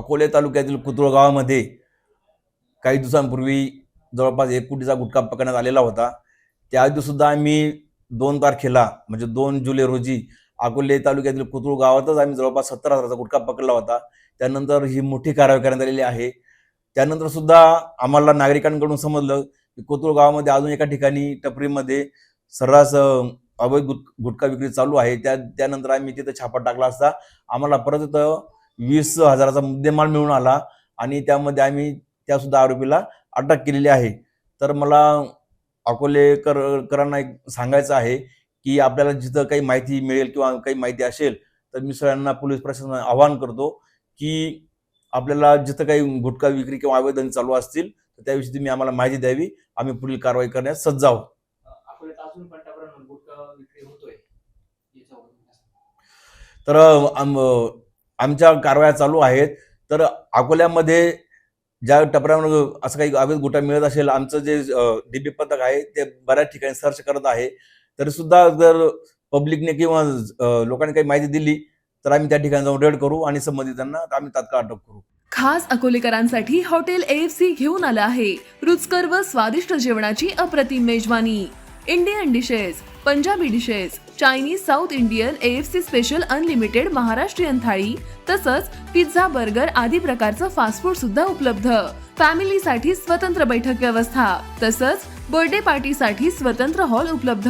अकोले तालुक्यातील कुतुळ गावामध्ये काही दिवसांपूर्वी जवळपास 1 कोटीचा गुटखा पकडण्यात आलेला होता. त्या दिवशी सुद्धा आम्ही 2 तारखेला म्हणजे 2 जुलै रोजी अकोले तालुक्यातील कुतुळ गावातच आम्ही जवळपास 70,000चा गुटखा पकडला होता. त्यानंतर ही मोठी कारवाई करण्यात आलेली आहे. त्यानंतर सुद्धा आम्हाला नागरिकांकडून समजलं की कुतुळ गावामध्ये अजून एका ठिकाणी टपरीमध्ये सर्रास अवैध गुटखा विक्री चालू आहे. त्यानंतर आम्ही तिथे छापा टाकला असता आम्हाला परत इथं 20,000चा मुद्देमाल मिळून आला आणि त्यामध्ये आम्ही त्या सुद्धा आरोपीला अटक केलेली आहे. तर मला अकोलेकरांना एक सांगायचं आहे की आपल्याला जिथं काही माहिती मिळेल किंवा काही माहिती असेल तर मी सगळ्यांना पोलीस प्रशासनाला आवाहन करतो की आपल्याला जिथं काही गुटखा विक्री किंवा अवैध धंदे चालू असतील तर त्याविषयी तुम्ही आम्हाला माहिती द्यावी. आम्ही पुढील कारवाई करण्यास सज्ज आहोत. अकोल्यात अजून पण टपऱ्यांवर गुटखा विक्री होतोय याच्यावर तर आमच्या कारवाया चालू आहेत. तर अकोल्यामध्ये ज्या टपऱ्यांवर असं काही अवैध गुटखा मिळत असेल, आमचं जे डीबी पथक आहे ते बऱ्याच ठिकाणी सर्च करत आहे. तरी सुद्धा जर पब्लिकने किंवा लोकांनी काही माहिती दिली तर आम्ही त्या ठिकाणी जाऊन रेड करू आणि संबंधितांना आम्ही तात्काळ अटक करू. खास अकोलेकरांसाठी हॉटेल AFC घेऊन आलं आहे रुचकर व स्वादिष्ट जेवणाची अप्रतिम मेजवानी. Indian dishes, Punjabi dishes, Chinese, south Indian, AFC special unlimited Maharashtrian थाळी तसंच पिझ्झा, बर्गर आदी प्रकारचं फास्ट फूड सुद्धा उपलब्ध. फॅमिलीसाठी स्वतंत्र बैठक व्यवस्था तसंच बर्थडे पार्टीसाठी स्वतंत्र हॉल उपलब्ध.